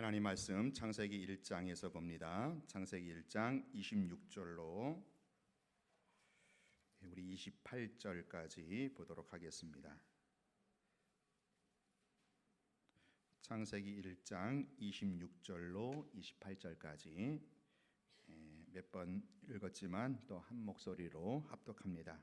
하나님 말씀 창세기 1장에서 봅니다. 창세기 1장 26절로 우리 28절까지 보도록 하겠습니다. 창세기 1장 26절로 28절까지 몇 번 읽었지만 또 한 목소리로 합독합니다.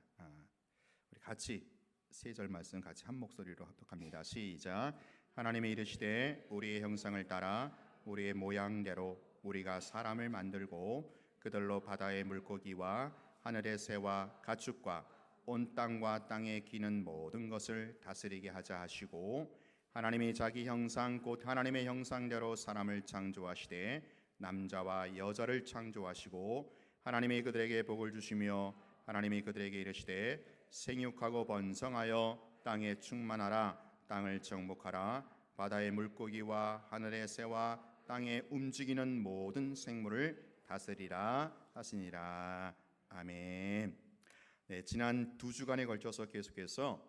우리 같이 세 절 말씀 같이 한 목소리로 합독합니다. 시작. 하나님이 이르시되 우리의 형상을 따라 우리의 모양대로 우리가 사람을 만들고 그들로 바다의 물고기와 하늘의 새와 가축과 온 땅과 땅에 기는 모든 것을 다스리게 하자 하시고, 하나님이 자기 형상 곧 하나님의 형상대로 사람을 창조하시되 남자와 여자를 창조하시고, 하나님이 그들에게 복을 주시며 하나님이 그들에게 이르시되 생육하고 번성하여 땅에 충만하라. 땅을 정복하라. 바다의 물고기와 하늘의 새와 땅에 움직이는 모든 생물을 다스리라 하시니라. 아멘. 지난 2주간에 걸쳐서 계속해서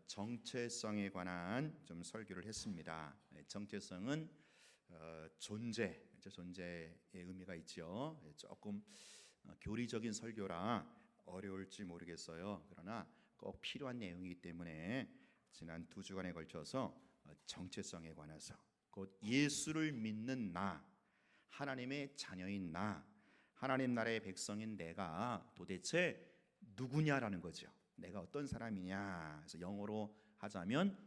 정체성에 관한 좀 설교를 했습니다. 정체성은 존재의 의미가 있죠. 조금 교리적인 설교라 어려울지 모르겠어요. 그러나 꼭 필요한 내용이기 때문에 지난 2주간에 걸쳐서 정체성에 관해서, 곧 예수를 믿는 나, 하나님의 자녀인 나, 하나님 나라의 백성인 내가 도대체 누구냐라는 거죠. 내가 어떤 사람이냐. 그래서 영어로 하자면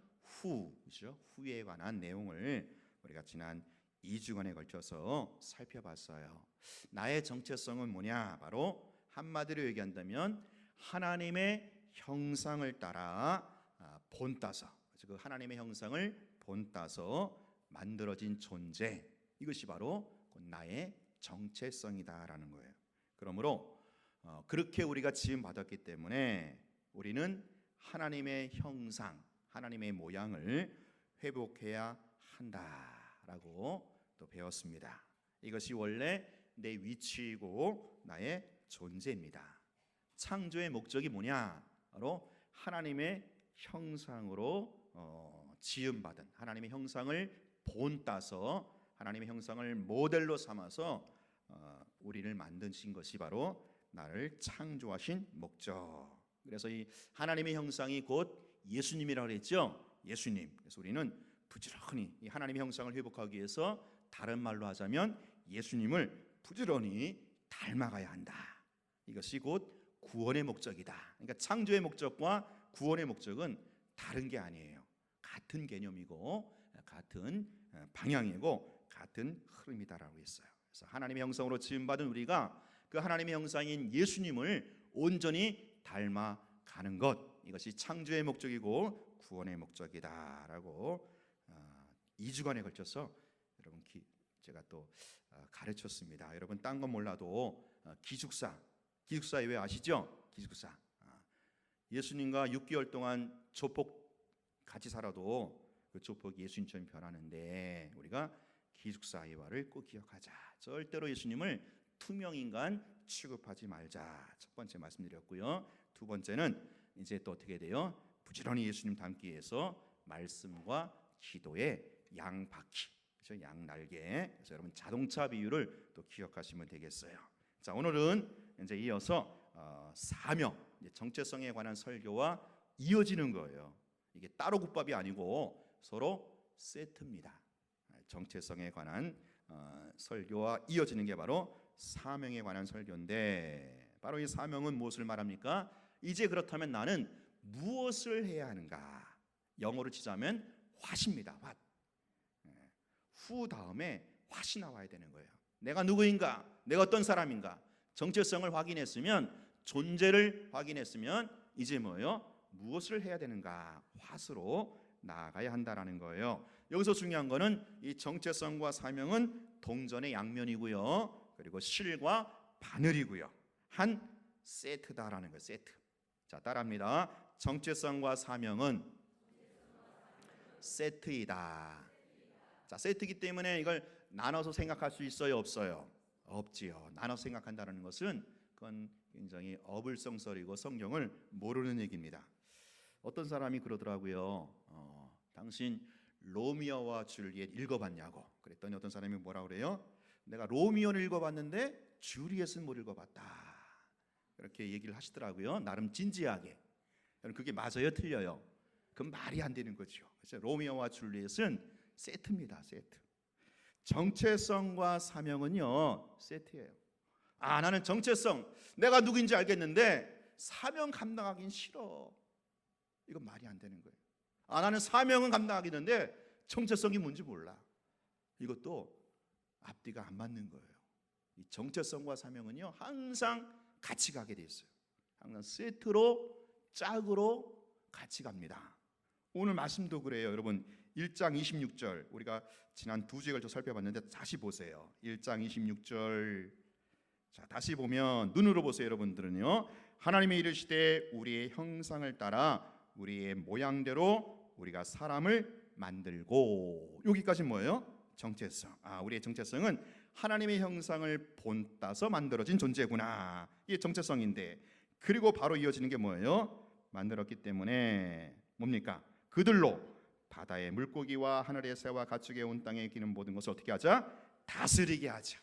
who죠. who에 관한 내용을 우리가 지난 2주간에 걸쳐서 살펴봤어요. 나의 정체성은 뭐냐? 바로 한마디로 얘기한다면 하나님의 형상을 따라 본따서, 그 하나님의 형상을 본따서 만들어진 존재, 이것이 바로 나의 정체성이다라는 거예요. 그러므로 그렇게 우리가 지음 받았기 때문에 우리는 하나님의 형상, 하나님의 모양을 회복해야 한다라고 또 배웠습니다. 이것이 원래 내 위치이고 나의 존재입니다. 창조의 목적이 뭐냐? 바로 하나님의 형상으로 지음받은, 하나님의 형상을 본따서 하나님의 형상을 모델로 삼아서 우리를 만드신 것이 바로 나를 창조하신 목적. 그래서 이 하나님의 형상이 곧 예수님이라고 했죠. 예수님. 그래서 우리는 부지런히 이 하나님의 형상을 회복하기 위해서, 다른 말로 하자면 예수님을 부지런히 닮아가야 한다. 이것이 곧 구원의 목적이다. 그러니까 창조의 목적과 구원의 목적은 다른 게 아니에요. 같은 개념이고 같은 방향이고 같은 흐름이다라고 했어요. 그래서 하나님의 형상으로 지음받은 우리가 그 하나님의 형상인 예수님을 온전히 닮아가는 것, 이것이 창조의 목적이고 구원의 목적이다라고 2주간에 걸쳐서 여러분 제가 또 가르쳤습니다. 여러분 딴 건 몰라도 기숙사 왜 아시죠? 기숙사. 예수님과 6개월 동안 조폭 같이 살아도 그 조폭이 예수님처럼 변하는데, 우리가 기숙사 이와를 꼭 기억하자. 절대로 예수님을 투명인간 취급하지 말자. 첫 번째 말씀드렸고요. 두 번째는 이제 또 어떻게 돼요? 부지런히 예수님 닮기 위해서 말씀과 기도의 양바퀴, 그렇죠? 양날개. 그래서 여러분 자동차 비유를 또 기억하시면 되겠어요. 자, 오늘은 이제 이어서 사명, 정체성에 관한 설교와 이어지는 거예요. 이게 따로 국밥이 아니고 서로 세트입니다. 정체성에 관한 설교와 이어지는 게 바로 사명에 관한 설교인데, 바로 이 사명은 무엇을 말합니까? 이제 그렇다면 나는 무엇을 해야 하는가? 영어로 치자면 what입니다. what. 후 다음에 what이 나와야 되는 거예요. 내가 누구인가? 내가 어떤 사람인가? 정체성을 확인했으면, 존재를 확인했으면 이제 뭐예요? 무엇을 해야 되는가? what으로 나아가야 한다라는 거예요. 여기서 중요한 거는 이 정체성과 사명은 동전의 양면이고요, 그리고 실과 바늘이고요, 한 세트다라는 거예요. 세트. 자, 따라합니다. 정체성과 사명은 세트이다. 자, 세트이기 때문에 이걸 나눠서 생각할 수 있어요, 없어요? 없지요. 나눠서 생각한다는 것은 그건 굉장히 어불성설이고 성경을 모르는 얘기입니다. 어떤 사람이 그러더라고요. 당신 로미오와 줄리엣 읽어봤냐고 그랬더니 어떤 사람이 뭐라 그래요? 내가 로미오는 읽어봤는데 줄리엣은 못 읽어봤다. 그렇게 얘기를 하시더라고요. 나름 진지하게. 그게 맞아요, 틀려요? 그건 말이 안 되는 거죠. 그래서 로미오와 줄리엣은 세트입니다. 세트. 정체성과 사명은요 세트예요. 나는 정체성 내가 누구인지 알겠는데 사명 감당하긴 싫어. 이건 말이 안 되는 거예요. 나는 사명은 감당하겠는데 정체성이 뭔지 몰라. 이것도 앞뒤가 안 맞는 거예요. 이 정체성과 사명은요 항상 같이 가게 돼 있어요. 항상 세트로 짝으로 같이 갑니다. 오늘 말씀도 그래요. 여러분 1장 26절 우리가 지난 두 주에 걸쳐 살펴봤는데 다시 보세요. 1장 26절 자 다시 보면 눈으로 보세요. 여러분들은요 하나님의 이르시되 우리의 형상을 따라 우리의 모양대로 우리가 사람을 만들고 여기까지 뭐예요? 정체성. 우리의 정체성은 하나님의 형상을 본따서 만들어진 존재구나. 이게 정체성인데 그리고 바로 이어지는 게 뭐예요? 만들었기 때문에 뭡니까? 그들로 바다의 물고기와 하늘의 새와 가축의 온 땅에 기는 모든 것을 어떻게 하자? 다스리게 하자.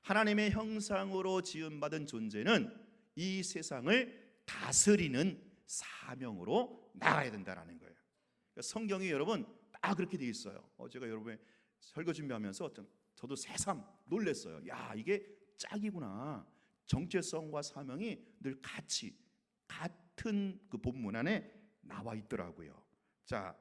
하나님의 형상으로 지음받은 존재는 이 세상을 다스리는 사명으로 나가야 된다라는 거예요. 그러니까 성경이 여러분 딱 그렇게 돼 있어요. 제가 여러분의 설교 준비하면서 저도 새삼 놀랐어요. 야 이게 짝이구나. 정체성과 사명이 늘 같은 그 본문 안에 나와 있더라고요. 자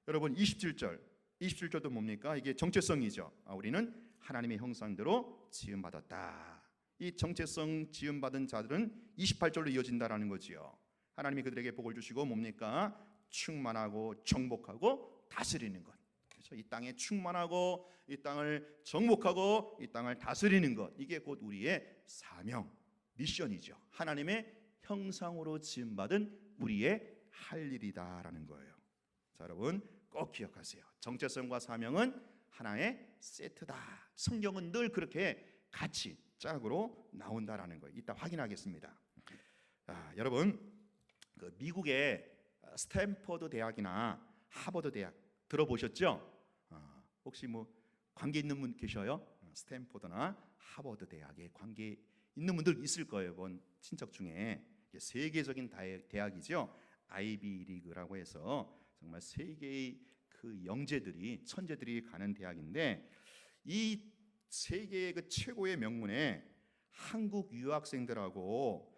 여러분 27절도 뭡니까? 이게 정체성이죠. 우리는 하나님의 형상대로 지음받았다. 이 정체성 지음받은 자들은 28절로 이어진다라는 거지요. 하나님이 그들에게 복을 주시고 뭡니까? 충만하고 정복하고 다스리는 것. 그래서 이 땅에 충만하고 이 땅을 정복하고 이 땅을 다스리는 것. 이게 곧 우리의 사명, 미션이죠. 하나님의 형상으로 지음받은 우리의 할 일이다라는 거예요. 자, 여러분 꼭 기억하세요. 정체성과 사명은 하나의 세트다. 성경은 늘 그렇게 같이 짝으로 나온다라는 거예요. 이따 확인하겠습니다. 여러분 그 미국의 스탠퍼드 대학이나 하버드 대학 들어보셨죠? 혹시 뭐 관계 있는 분 계셔요? 스탠퍼드나 하버드 대학에 관계 있는 분들 있을 거예요. 본 친척 중에 세계적인 대학이죠. 아이비 리그라고 해서 정말 세계의 그 영재들이 천재들이 가는 대학인데 이 세계의 그 최고의 명문에 한국 유학생들하고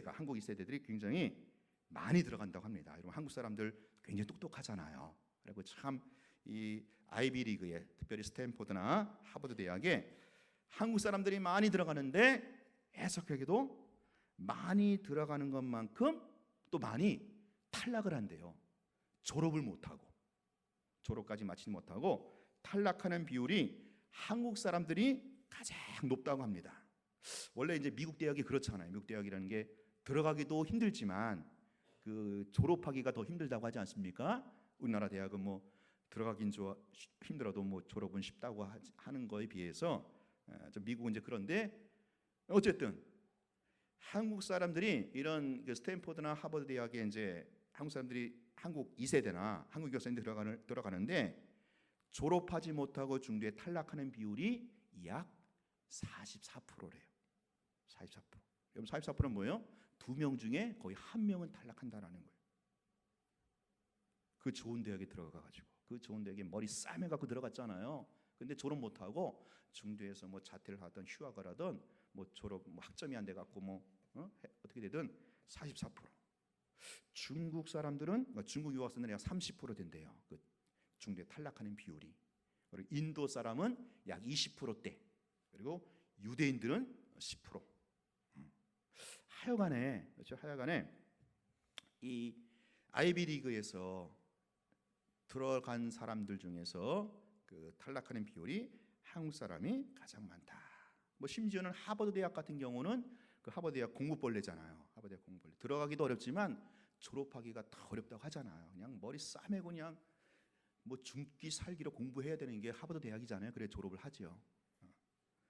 한국 2세대들이 굉장히 많이 들어간다고 합니다. 여러분 한국 사람들 굉장히 똑똑하잖아요. 그리고 참 이 아이비 리그에 특별히 스탠포드나 하버드 대학에 한국 사람들이 많이 들어가는데 애석하게도 많이 들어가는 것만큼 또 많이 탈락을 한대요. 졸업까지 마치지 못하고 탈락하는 비율이 한국 사람들이 가장 높다고 합니다. 원래 이제 미국 대학이 그렇잖아요. 미국 대학이라는 게 들어가기도 힘들지만 그 졸업하기가 더 힘들다고 하지 않습니까? 우리나라 대학은 뭐 들어가긴 힘들어도 뭐 졸업은 쉽다고 하는 거에 비해서 미국은 이제 그런데 어쨌든 한국 사람들이 이런 그 스탠포드나 하버드 대학에 이제 한국 사람들이 한국 2세대나 한국 교사님들 들어가는데 졸업하지 못하고 중도에 탈락하는 비율이 약 44%래요. 44%. 여러분 44%는 뭐예요? 2명 중에 거의 1명은 탈락한다라는 거예요. 그 좋은 대학에 들어가가지고 그 좋은 대학에 머리 싸매갖고 들어갔잖아요. 근데 졸업 못하고 중도에서 뭐 자퇴를 하든 휴학을 하든 뭐 졸업 학점이 안 돼갖고 어떻게 되든 44%. 중국 사람들은 중국 유학생들이 약 30% 된대요. 그 중도에 탈락하는 비율이. 그리고 인도 사람은 약 20%대. 그리고 유대인들은 10%. 하여간에 이 아이비 리그에서 들어간 사람들 중에서 그 탈락하는 비율이 한국 사람이 가장 많다. 뭐 심지어는 하버드 대학 같은 경우는 그 하버드 대학 공부벌레잖아요. 하버드 대학 공부벌레. 들어가기도 어렵지만 졸업하기가 더 어렵다고 하잖아요. 그냥 머리 싸매고 그냥 뭐 죽기 살기로 공부해야 되는 게 하버드 대학이잖아요. 그래 졸업을 하죠.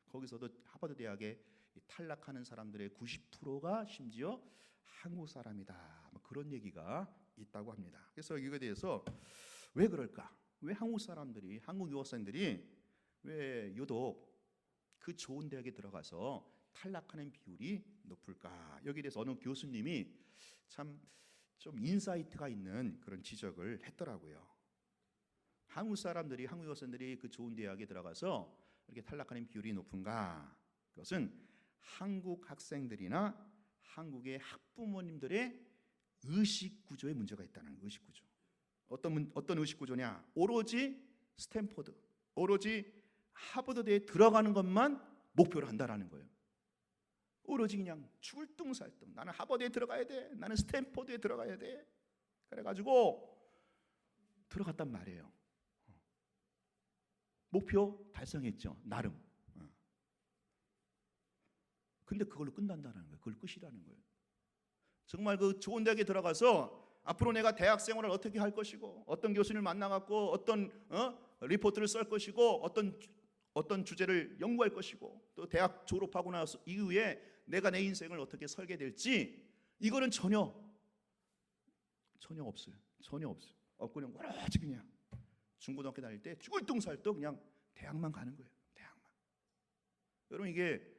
거기서도 하버드 대학에 탈락하는 사람들의 90%가 심지어 한국 사람이다. 뭐 그런 얘기가 있다고 합니다. 그래서 이거에 대해서 왜 그럴까? 왜 한국 사람들이, 한국 유학생들이 왜 유독 그 좋은 대학에 들어가서 탈락하는 비율이 높을까? 여기에 대해서 어느 교수님이 참 좀 인사이트가 있는 그런 지적을 했더라고요. 한국 사람들이, 한국 유학생들이 그 좋은 대학에 들어가서 이렇게 탈락하는 비율이 높은가? 그것은 한국 학생들이나 한국의 학부모님들의 의식 구조에 문제가 있다는, 의식 구조. 어떤 의식 구조냐? 오로지 스탠포드, 오로지 하버드대에 들어가는 것만 목표로 한다라는 거예요. 오로지 그냥 죽을 뚱살뚱 나는 하버드에 들어가야 돼, 나는 스탠포드에 들어가야 돼. 그래가지고 들어갔단 말이에요. 목표 달성했죠, 나름. 근데 그걸로 끝난다는 거예요. 그걸 끝이라는 거예요. 정말 그 좋은 대학에 들어가서 앞으로 내가 대학 생활을 어떻게 할 것이고, 어떤 교수님을 만나갖고 어떤 리포트를 쓸 것이고, 어떤 주제를 연구할 것이고, 또 대학 졸업하고 나서 이후에 내가 내 인생을 어떻게 설계될지, 이거는 전혀 없어요. 전혀 없어요. 그냥 오로지 그냥 중고등학교 다닐 때 죽을 뚱살도 그냥 대학만 가는 거예요. 대학만. 여러분, 이게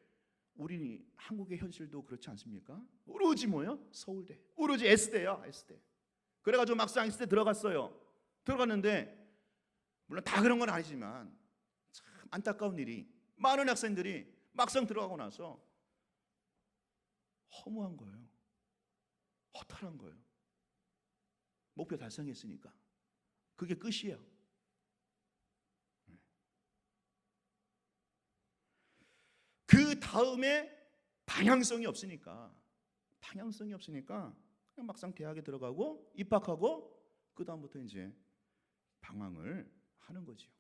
우리 한국의 현실도 그렇지 않습니까? 오로지 뭐요? 서울대, 오로지 S대야, S대. 그래가지고 막상 S대 들어갔어요. 들어갔는데 물론 다 그런 건 아니지만 참 안타까운 일이, 많은 학생들이 막상 들어가고 나서 허무한 거예요. 허탈한 거예요. 목표 달성했으니까 그게 끝이에요. 그 다음에 방향성이 없으니까 그냥 막상 대학에 들어가고 입학하고 그 다음부터 이제 방황을 하는 거지요.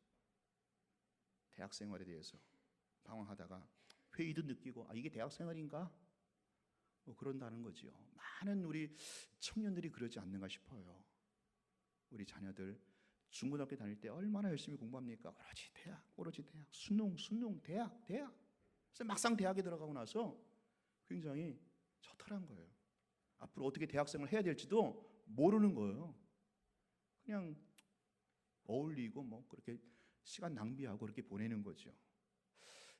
대학 생활에 대해서 방황하다가 회의도 느끼고, 이게 대학 생활인가? 그런다는 거지요. 많은 우리 청년들이 그러지 않는가 싶어요. 우리 자녀들 중고등학교 다닐 때 얼마나 열심히 공부합니까? 오로지 대학, 수능, 대학. 그래서 막상 대학에 들어가고 나서 굉장히 처탈한 거예요. 앞으로 어떻게 대학생을 해야 될지도 모르는 거예요. 그냥 어울리고 뭐 그렇게 시간 낭비하고 그렇게 보내는 거죠.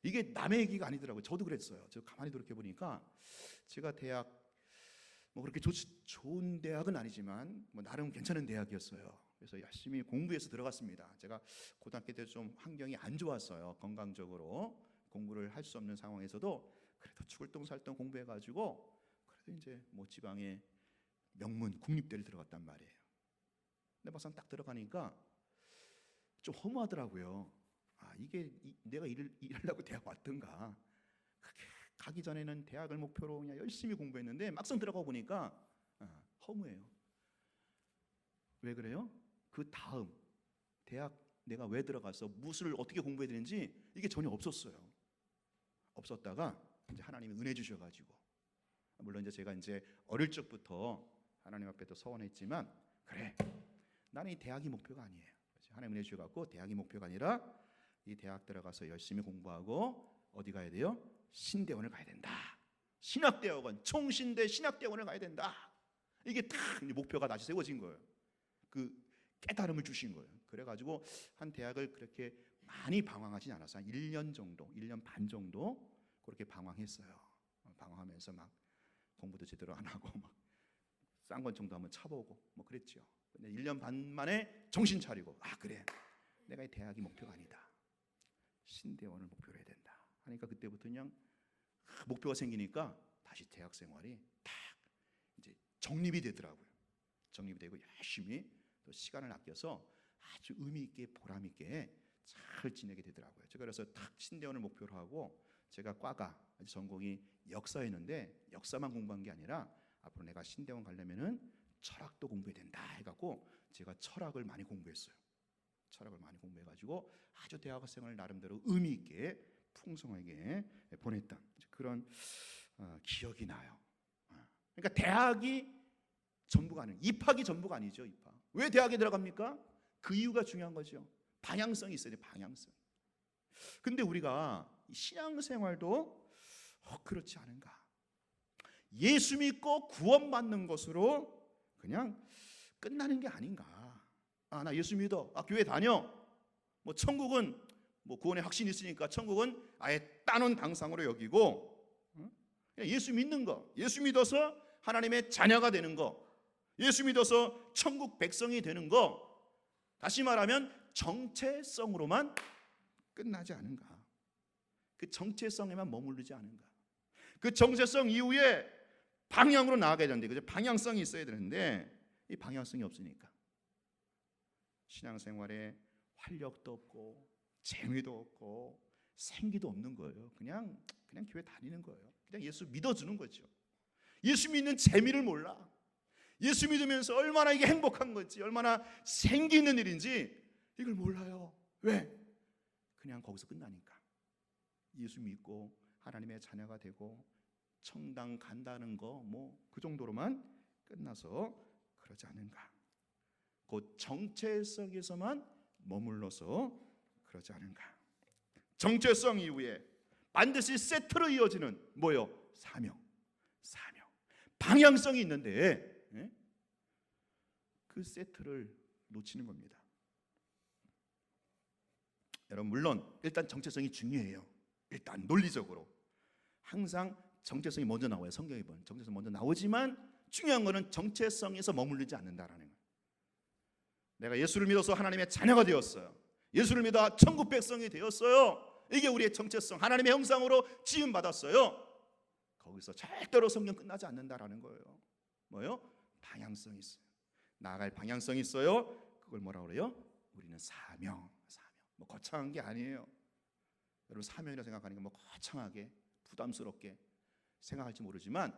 이게 남의 얘기가 아니더라고요. 저도 그랬어요. 저 가만히 돌이켜 보니까 제가 대학 뭐 그렇게 좋은 대학은 아니지만 뭐 나름 괜찮은 대학이었어요. 그래서 열심히 공부해서 들어갔습니다. 제가 고등학교 때 좀 환경이 안 좋았어요. 건강적으로 공부를 할 수 없는 상황에서도 그래도 죽을 똥살똥 공부해가지고 그래도 이제 뭐 지방의 명문 국립대를 들어갔단 말이에요. 근데 막상 딱 들어가니까 좀 허무하더라고요. 이게 내가 일하려고 대학 왔던가. 가기 전에는 대학을 목표로 그냥 열심히 공부했는데 막상 들어가 보니까 허무해요. 왜 그래요? 그 다음 대학 내가 왜 들어가서 무엇을 어떻게 공부해야 되는지 이게 전혀 없었어요. 없었다가 이제 하나님이 은혜 주셔가지고, 물론 이제 제가 이제 어릴 적부터 하나님 앞에 또 서원했지만, 그래, 나는 이 대학이 목표가 아니에요. 하나님 은혜 주셔갖고 대학이 목표가 아니라 이 대학 들어가서 열심히 공부하고 어디 가야 돼요? 신대원을 가야 된다. 신학대학원, 총신대 신학대원을 가야 된다. 이게 딱 목표가 다시 세워진 거예요. 그 깨달음을 주신 거예요. 그래가지고 한 대학을 그렇게 많이 방황하진 않았어요. 한 1년 정도, 1년 반 정도 그렇게 방황했어요. 방황하면서 막 공부도 제대로 안 하고 막 쌍권총도 한번 차보고 뭐 그랬죠. 근데 1년 반 만에 정신 차리고, 그래, 내가 이 대학이 목표가 아니다. 신대원을 목표로 해야 된다. 하니까 그때부터 그냥 목표가 생기니까 다시 대학 생활이 딱 이제 정립이 되더라고요. 정립이 되고 열심히 또 시간을 아껴서 아주 의미 있게 보람 있게 잘 지내게 되더라고요. 제가 그래서 딱 신대원을 목표로 하고, 제가 과가 전공이 역사였는데 역사만 공부한 게 아니라 앞으로 내가 신대원 가려면은 철학도 공부해야 된다 해갖고 제가 철학을 많이 공부했어요. 철학을 많이 공부해가지고 아주 대학생활을 나름대로 의미 있게 풍성하게 보냈던 그런 기억이 나요. 그러니까 대학이 전부가 아니에요. 입학이 전부가 아니죠. 입학. 왜 대학에 들어갑니까? 그 이유가 중요한 거죠. 방향성이 있어야 돼요. 방향성. 근데 우리가 신앙생활도 그렇지 않은가? 예수 믿고 구원받는 것으로 그냥 끝나는 게 아닌가? 나 예수 믿어. 교회 다녀. 뭐 천국은 뭐 구원의 확신이 있으니까 천국은 아예 따놓은 당상으로 여기고, 그냥 예수 믿는 거, 예수 믿어서 하나님의 자녀가 되는 거, 예수 믿어서 천국 백성이 되는 거, 다시 말하면 정체성으로만 끝나지 않은가? 그 정체성에만 머무르지 않은가? 그 정체성 이후에 방향으로 나아가야 되는데, 그죠? 방향성이 있어야 되는데 이 방향성이 없으니까 신앙생활에 활력도 없고 재미도 없고 생기도 없는 거예요. 그냥 교회 다니는 거예요. 그냥 예수 믿어주는 거죠. 예수 믿는 재미를 몰라. 예수 믿으면서 얼마나 이게 행복한 건지, 얼마나 생기 있는 일인지 이걸 몰라요. 왜? 그냥 거기서 끝나니까. 예수 믿고 하나님의 자녀가 되고 청당 간다는 거 뭐 그 정도로만 끝나서 그러지 않은가? 그 정체성에서만 머물러서 그러지 않은가? 정체성 이후에 반드시 세트로 이어지는 뭐요? 사명. 방향성이 있는데 그 세트를 놓치는 겁니다. 여러분, 물론 일단 정체성이 중요해요. 일단 논리적으로 항상 정체성이 먼저 나와요. 성경에 보면 정체성 먼저 나오지만 중요한 거는 정체성에서 머무르지 않는다라는 거예요. 내가 예수를 믿어서 하나님의 자녀가 되었어요. 예수를 믿어 천국 백성이 되었어요. 이게 우리의 정체성, 하나님의 형상으로 지음 받았어요. 거기서 절대로 성경 끝나지 않는다라는 거예요. 뭐요? 방향성이 있어요. 나아갈 방향성이 있어요. 그걸 뭐라고 그래요? 우리는 사명. 뭐 거창한 게 아니에요. 여러분, 사명이라 생각하니까 뭐 거창하게 부담스럽게 생각할지 모르지만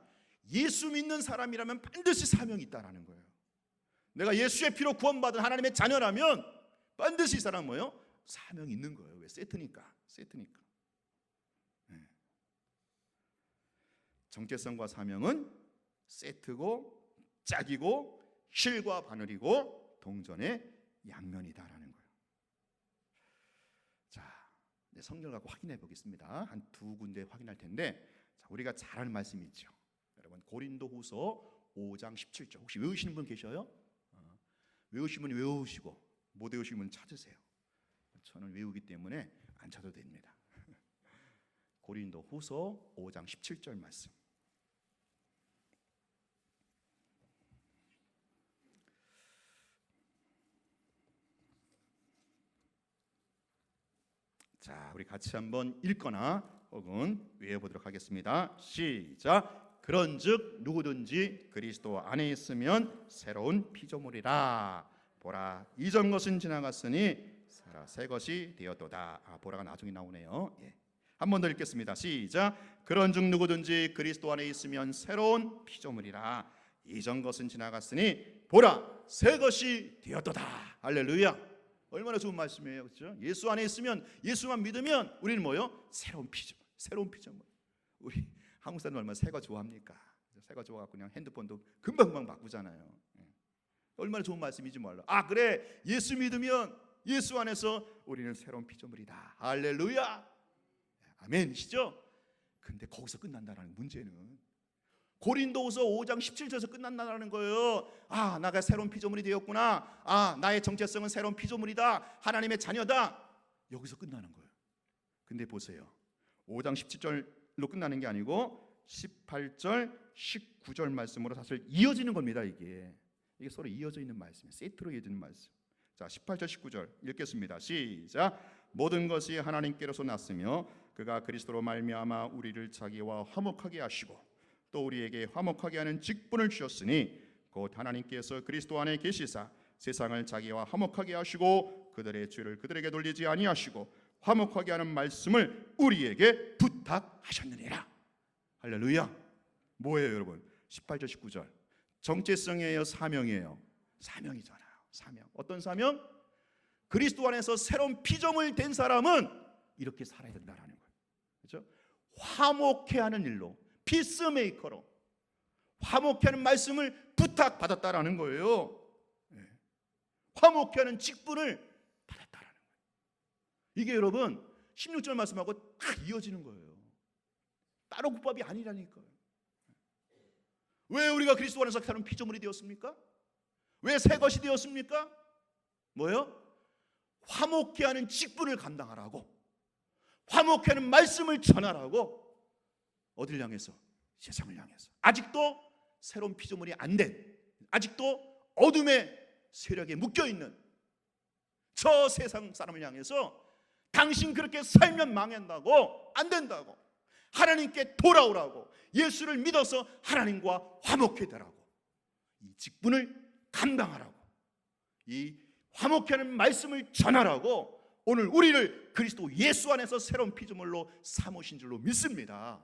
예수 믿는 사람이라면 반드시 사명이 있다라는 거예요. 내가 예수의 피로 구원받은 하나님의 자녀라면 반드시 이 사람 뭐예요? 사명이 있는 거예요. 왜? 세트니까. 정체성과 사명은 세트고 짝이고 실과 바늘이고 동전의 양면이다라는 거예요. 자, 성경을 갖고 확인해 보겠습니다. 한 두 군데 확인할 텐데, 자, 우리가 잘 아는 말씀이 있죠. 여러분, 고린도후서 5장 17절 혹시 외우시는 분 계셔요? 외우시는 분 외우시고 못 외우시는 분 찾으세요. 저는 외우기 때문에 안 찾아도 됩니다. 고린도후서 5장 17절 말씀. 자, 우리 같이 한번 읽거나 혹은 외워보도록 하겠습니다. 시작. 그런즉 누구든지 그리스도 안에 있으면 새로운 피조물이라. 보라, 이전 것은 지나갔으니 새 것이 되었도다. 보라가 나중에 나오네요. 한 번 더 읽겠습니다. 시작. 그런즉 누구든지 그리스도 안에 있으면 새로운 피조물이라. 이전 것은 지나갔으니 보라, 새 것이 되었도다. 할렐루야. 얼마나 좋은 말씀이에요, 그렇죠? 예수 안에 있으면, 예수만 믿으면 우리는 뭐요? 새로운 피조물. 우리 한국 사람들 얼마나 새거 좋아합니까? 새거 좋아갖고 그냥 핸드폰도 금방 바꾸잖아요. 얼마나 좋은 말씀이지 몰라. 그래, 예수 믿으면 예수 안에서 우리는 새로운 피조물이다. 할렐루야. 아멘이시죠? 근데 거기서 끝난다는 문제는 고린도후서 5장 17절에서 끝난다는 거예요. 나가 새로운 피조물이 되었구나. 나의 정체성은 새로운 피조물이다. 하나님의 자녀다. 여기서 끝나는 거예요. 근데 보세요. 5장 17절로 끝나는 게 아니고 18절, 19절 말씀으로 사실 이어지는 겁니다. 이게 서로 이어져 있는 말씀이에요. 세트로 이어지는 말씀. 자, 18절, 19절 읽겠습니다. 시작. 모든 것이 하나님께로서 났으며 그가 그리스도로 말미암아 우리를 자기와 화목하게 하시고 또 우리에게 화목하게 하는 직분을 주셨으니 곧 하나님께서 그리스도 안에 계시사 세상을 자기와 화목하게 하시고 그들의 죄를 그들에게 돌리지 아니하시고 화목하게 하는 말씀을 우리에게 부탁하셨느니라. 할렐루야. 뭐예요, 여러분? 18절 19절 정체성이에요, 사명이에요? 사명이잖아요. 사명. 어떤 사명? 그리스도 안에서 새로운 피조물 된 사람은 이렇게 살아야 된다라는 거예요. 그렇죠? 화목해 하는 일로, 피스메이커로 화목해 하는 말씀을 부탁받았다라는 거예요. 화목해 하는 직분을 받았다라는 거예요. 이게 여러분 16절 말씀하고 딱 이어지는 거예요. 따로 국밥이 아니라니까요. 왜 우리가 그리스도 안에서 새로운 피조물이 되었습니까? 왜 새 것이 되었습니까? 뭐예요? 화목케 하는 직분을 감당하라고, 화목케 하는 말씀을 전하라고. 어디를 향해서? 세상을 향해서. 아직도 새로운 피조물이 안 된, 아직도 어둠의 세력에 묶여있는 저 세상 사람을 향해서 당신 그렇게 살면 망한다고, 안 된다고, 하나님께 돌아오라고, 예수를 믿어서 하나님과 화목해 되라고, 이 직분을 감당하라고, 이 화목해 하는 말씀을 전하라고 오늘 우리를 그리스도 예수 안에서 새로운 피조물로 삼으신 줄로 믿습니다.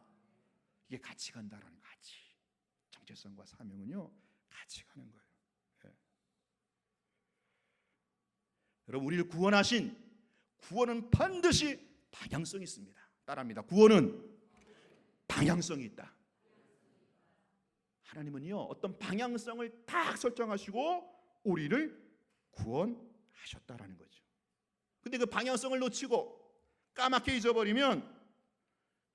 이게 같이 간다라는, 같이 정체성과 사명은요 같이 가는 거예요. 네. 여러분, 우리를 구원하신 구원은 반드시 방향성이 있습니다. 따라합니다. 구원은 방향성이 있다. 하나님은요 어떤 방향성을 딱 설정하시고 우리를 구원하셨다라는 거죠. 근데 그 방향성을 놓치고 까맣게 잊어버리면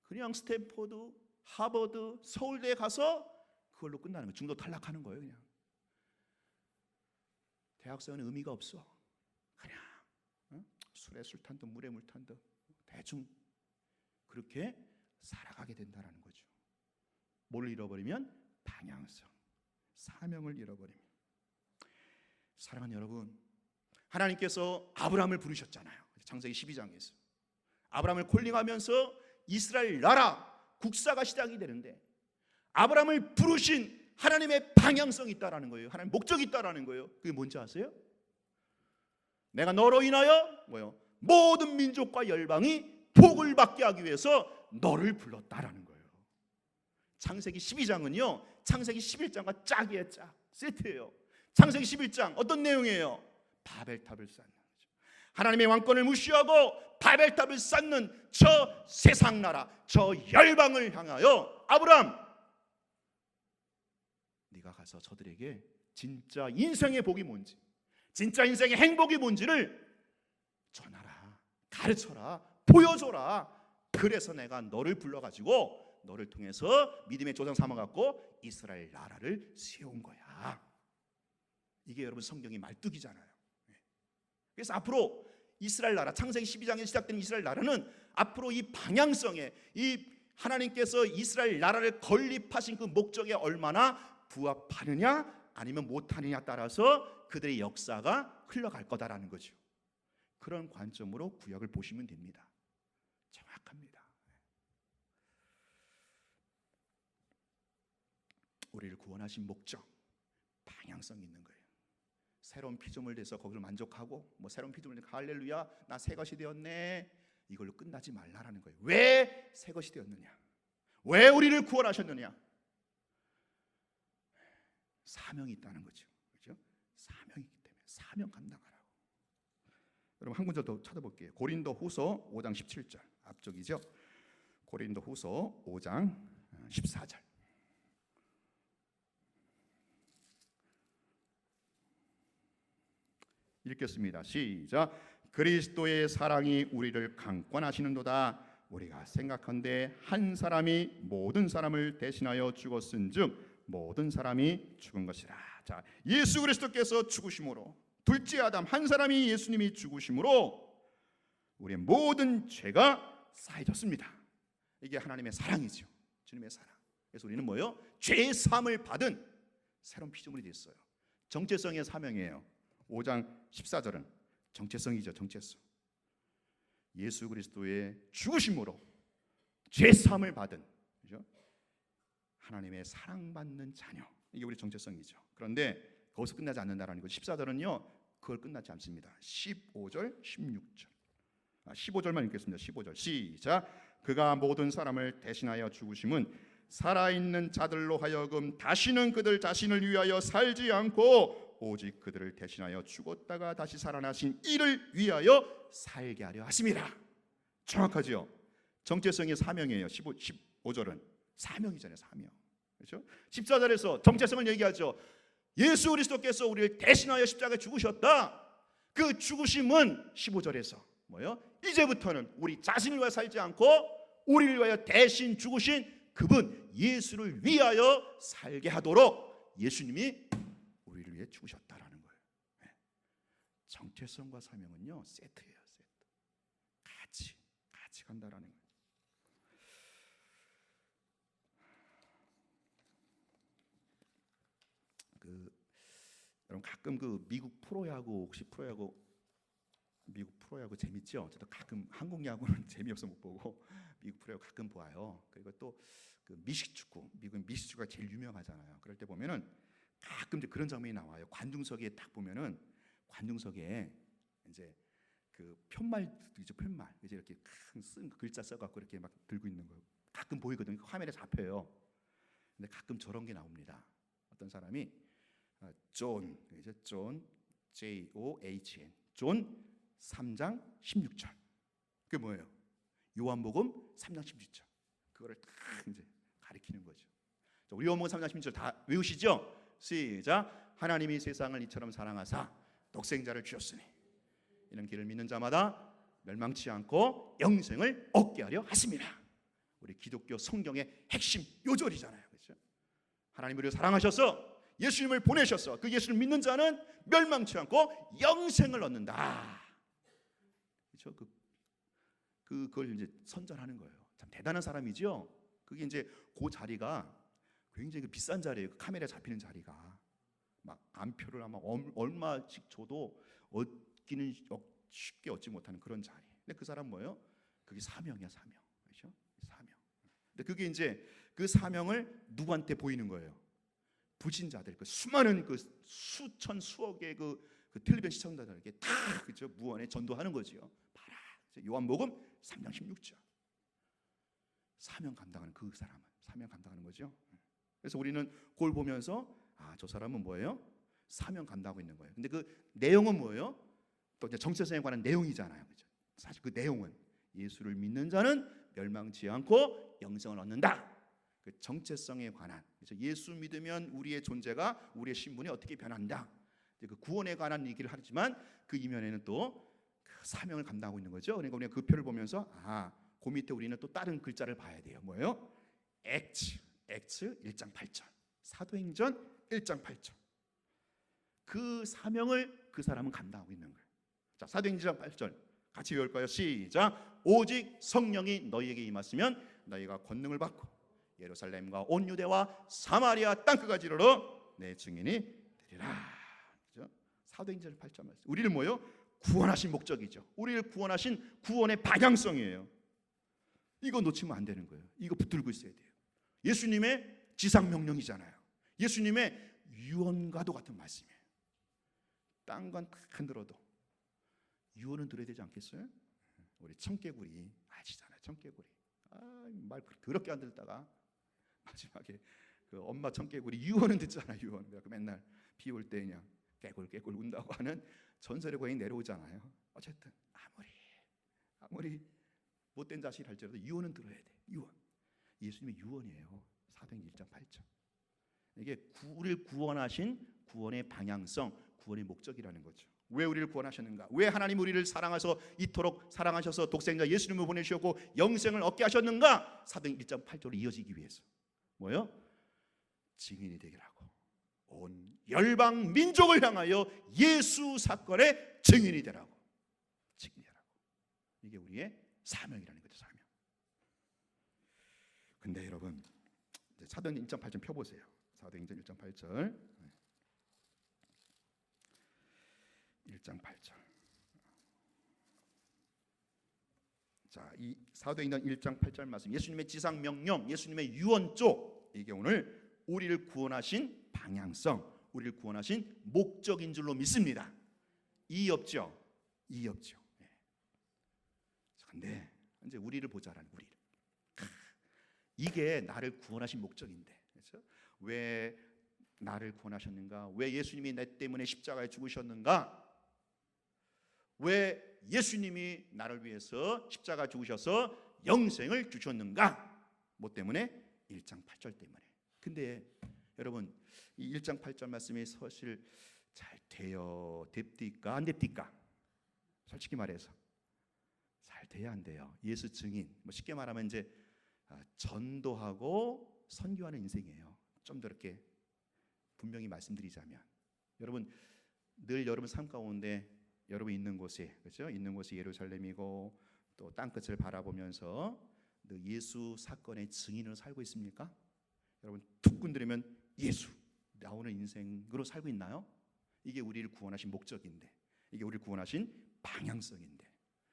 그냥 스탠포드, 하버드, 서울대에 가서 그걸로 끝나는 거예요. 중도 탈락하는 거예요. 그냥 대학생은 의미가 없어. 그냥 술에 술 탄 듯 물에 물 탄 듯 대충 그렇게 살아가게 된다는 거죠. 뭘 잃어버리면? 방향성, 사명을 잃어버립니다. 사랑하는 여러분, 하나님께서 아브라함을 부르셨잖아요. 창세기 12장에서 아브라함을 콜링하면서 이스라엘 나라 국사가 시작이 되는데, 아브라함을 부르신 하나님의 방향성이 있다라는 거예요. 하나님의 목적이 있다라는 거예요. 그게 뭔지 아세요? 내가 너로 인하여 뭐요? 모든 민족과 열방이 복을 받게 하기 위해서 너를 불렀다라는 거예요. 창세기 12장은요 창세기 11장과 짝이에요. 짝, 세트예요. 창세기 11장 어떤 내용이에요? 바벨탑을 쌓는 거죠. 하나님의 왕권을 무시하고 바벨탑을 쌓는 저 세상 나라, 저 열방을 향하여 아브라함, 네가 가서 저들에게 진짜 인생의 복이 뭔지, 진짜 인생의 행복이 뭔지를 전하라, 가르쳐라, 보여줘라. 그래서 내가 너를 불러가지고 너를 통해서 믿음의 조상 삼아갖고 이스라엘 나라를 세운 거야. 이게 여러분 성경의 말뚝이잖아요. 그래서 앞으로 이스라엘 나라, 창세기 12장에 시작된 이스라엘 나라는 앞으로 이 방향성에, 이 하나님께서 이스라엘 나라를 건립하신 그 목적에 얼마나 부합하느냐 아니면 못하느냐 따라서 그들의 역사가 흘러갈 거다라는 거죠. 그런 관점으로 구약을 보시면 됩니다. 정확합니다. 우리를 구원하신 목적, 방향성이 있는 거예요. 새로운 피조물 돼서 거기를 만족하고 새로운 피조물 돼서 할렐루야 나 새 것이 되었네, 이걸로 끝나지 말라라는 거예요. 왜 새 것이 되었느냐, 왜 우리를 구원하셨느냐? 사명이 있다는 거죠. 그렇죠? 사명이 있기 때문에 사명 감당하라고. 여러분 한 군데 더 찾아볼게요. 고린도후서 5장 17절 앞쪽이죠. 고린도후서 5장 14절 읽겠습니다. 시작. 그리스도의 사랑이 우리를 강권하시는도다. 우리가 생각한데 한 사람이 모든 사람을 대신하여 죽었은즉 모든 사람이 죽은 것이라. 자, 예수 그리스도께서 죽으심으로, 둘째 아담 한 사람이 예수님이 죽으심으로 우리의 모든 죄가 사해졌습니다. 이게 하나님의 사랑이죠. 주님의 사랑. 그래서 우리는 뭐요? 죄 사함을 받은 새로운 피조물이 됐어요. 정체성의 사명이에요. 5장 14절은 정체성이죠. 정체성. 예수 그리스도의 죽으심으로 죄 사함을 받은, 그죠? 하나님의 사랑받는 자녀. 이게 우리 정체성이죠. 그런데 거기서 끝나지 않는다라는 거죠. 14절은요 그걸 끝나지 않습니다. 15절 16절 15절만 읽겠습니다. 15절 시작. 그가 모든 사람을 대신하여 죽으심은 살아있는 자들로 하여금 다시는 그들 자신을 위하여 살지 않고 오직 그들을 대신하여 죽었다가 다시 살아나신 이를 위하여 살게 하려 하심이라. 정확하죠? 정체성의 사명이에요. 15절은 사명이잖아요. 사명. 그렇죠? 14절에서 정체성을 얘기하죠. 예수 그리스도께서 우리를 대신하여 십자가에 죽으셨다. 그 죽으심은 15절에서 뭐예요? 이제부터는 우리 자신을 위하여 살지 않고 우리를 위하여 대신 죽으신 그분 예수를 위하여 살게 하도록 예수님이 우리를 위해 죽으셨다라는 거예요. 정체성과 사명은요 세트예요. 세트. 같이 간다라는 거예요. 여러분 가끔 미국 프로야구 혹시 미국 프로야구 재밌죠? 저도 가끔 한국 야구는 재미없어 못 보고 미국 프로야구 가끔 봐요. 그리고 또 미식축구, 미국 미식축구가 제일 유명하잖아요. 그럴 때 보면은 가끔 이제 그런 장면이 나와요. 관중석에 딱 보면은 관중석에 이제 편말이죠, 편말. 이제 이렇게 큰 쓴 글자 써갖고 이렇게 막 들고 있는 거 가끔 보이거든요. 화면에 잡혀요. 근데 가끔 저런 게 나옵니다. 어떤 사람이 존, John, 존 3장 16절. 그게 뭐예요? 요한복음 3장 16절. 그거를 딱 이제 가리키는 거죠. 자, 우리 요한복음 3장 16절 다 외우시죠? 시작. 하나님이 세상을 이처럼 사랑하사 독생자를 주셨으니 이는 길을 믿는 자마다 멸망치 않고 영생을 얻게 하려 하심이라. 우리 기독교 성경의 핵심 요절이잖아요. 그렇죠? 하나님 우리를 사랑하셔서 예수님을 보내셔서 그 예수를 믿는 자는 멸망치 않고 영생을 얻는다. 그렇죠? 그걸 이제 선전하는 거예요. 참 대단한 사람이죠. 그게 이제 그 자리가 굉장히 비싼 자리예요. 카메라에 잡히는 자리가 막 안표를 아마 얼마씩 줘도 얻기는 쉽게 얻지 못하는 그런 자리. 근데 그 사람 뭐예요? 그게 사명이야, 사명. 그렇죠? 사명. 근데 그게 이제 그 사명을 누구한테 보이는 거예요? 부신자들, 수많은 수천 수억의 텔레비전 시청자들에게 다 그죠 무언에 전도하는 거지요. 봐라, 요한복음 3장 16절. 사명 감당하는 그 사람은 사명 감당하는 거죠. 그래서 우리는 그걸 보면서 저 사람은 뭐예요? 사명 감당하고 있는 거예요. 근데 그 내용은 뭐예요? 또 이제 정체성에 관한 내용이잖아요. 그죠? 사실 그 내용은 예수를 믿는 자는 멸망치 않고 영생을 얻는다. 그 정체성에 관한, 그래서 예수 믿으면 우리의 존재가, 우리의 신분이 어떻게 변한다. 그 구원에 관한 얘기를 하지만 그 이면에는 또 그 사명을 감당하고 있는 거죠. 그러니까 우리가 그 표를 보면서 그 밑에 우리는 또 다른 글자를 봐야 돼요. 뭐예요? Acts 1장 8절. 사도행전 1장 8절. 그 사명을 그 사람은 감당하고 있는 거예요. 자, 사도행전 1장 8절 같이 외울까요? 시작. 오직 성령이 너희에게 임하시면 너희가 권능을 받고 예루살렘과 온 유대와 사마리아 땅끝까지 이르러 내 증인이 되리라. 그죠? 사도행전 8절 말씀. 우리를 뭐요? 구원하신 목적이죠. 우리를 구원하신 구원의 방향성이에요. 이거 놓치면 안 되는 거예요. 이거 붙들고 있어야 돼요. 예수님의 지상 명령이잖아요. 예수님의 유언과도 같은 말씀이에요. 딴 건 다 흔들어도 유언은 들어야 되지 않겠어요? 우리 청개구리 아시잖아요. 청개구리. 말 더럽게 안 듣다가 마지막에 그 엄마 청개구리 유언은 듣잖아요. 유언. 그 맨날 비 올 때 그냥 깨굴깨굴 운다고 하는 전설의 고양이 내려오잖아요. 어쨌든 아무리 못된 자식이 할지라도 유언은 들어야 돼. 유언. 예수님의 유언이에요. 사도행전 1장 8절. 이게 우리를 구원하신 구원의 방향성, 구원의 목적이라는 거죠. 왜 우리를 구원하셨는가? 왜 하나님 우리를 사랑하셔서 이토록 사랑하셔서 독생자 예수님을 보내주셨고 영생을 얻게 하셨는가? 사도행전 1장 8절로 이어지기 위해서. 뭐요? 증인이 되기라고. 온 열방 민족을 향하여 예수 사건의 증인이 되라고. 증인이라고. 이게 우리의 사명이라는 거죠. 사명. 근데 여러분 사도행전 1장 8절 펴보세요. 사도행전 1장 8절. 1장 8절. 자, 이 사도행전 1장 8절 말씀, 예수님의 지상 명령, 예수님의 유언 쪽, 이게 오늘 우리를 구원하신 방향성, 우리를 구원하신 목적인 줄로 믿습니다. 이의 없죠. 이의 없죠. 그런데 이제 우리를 보자라는, 우리를. 이게 나를 구원하신 목적인데, 그렇죠? 왜 나를 구원하셨는가? 왜 예수님이 내 때문에 십자가에 죽으셨는가? 왜 예수님이 나를 위해서 십자가 죽으셔서 영생을 주셨는가? 뭐 때문에? 1장 8절 때문에. 근데 여러분 이 1장 8절 말씀이 사실 잘 돼요? 됩니까? 안 됩니까? 솔직히 말해서 잘 돼야 안 돼요. 예수 증인, 뭐 쉽게 말하면 이제 전도하고 선교하는 인생이에요. 좀 더 이렇게 분명히 말씀드리자면, 여러분 늘 여러분 삶 가운데 여러분 있는 곳이, 그렇죠? 있는 곳이 예루살렘이고 또 땅끝을 바라보면서 너 예수 사건의 증인으로 살고 있습니까? 여러분 툭 건드리면 예수 나오는 인생으로 살고 있나요? 이게 우리를 구원하신 목적인데, 이게 우리를 구원하신 방향성인데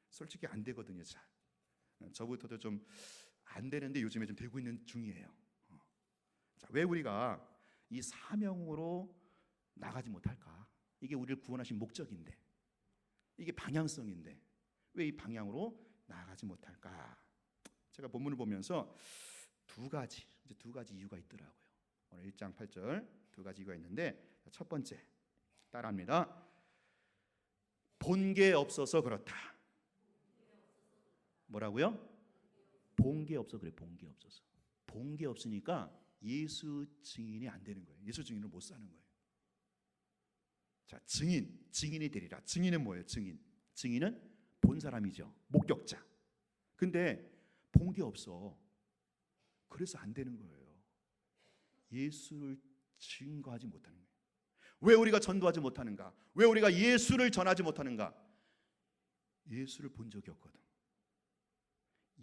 솔직히 안 되거든요. 잘 저부터도 좀 안 되는데 요즘에 좀 되고 있는 중이에요. 자, 왜 우리가 이 사명으로 나가지 못할까? 이게 우리를 구원하신 목적인데, 이게 방향성인데 왜 이 방향으로 나가지 못할까? 제가 본문을 보면서 두 가지 이유가 있더라고요. 오늘 1장 8절 두 가지 이유가 있는데, 첫 번째 따라합니다. 본 게 없어서 그렇다. 뭐라고요? 본 게 없어. 그래, 본 게 없어서. 본 게 없으니까 예수 증인이 안 되는 거예요. 예수 증인을 못 사는 거예요. 자, 증인이 되리라. 증인은 뭐예요? 증인은 본 사람이죠. 목격자. 근데 본 게 없어. 그래서 안 되는 거예요. 예수를 증거하지 못하는 거예요. 왜 우리가 전도하지 못하는가? 왜 우리가 예수를 전하지 못하는가? 예수를 본 적이 없거든.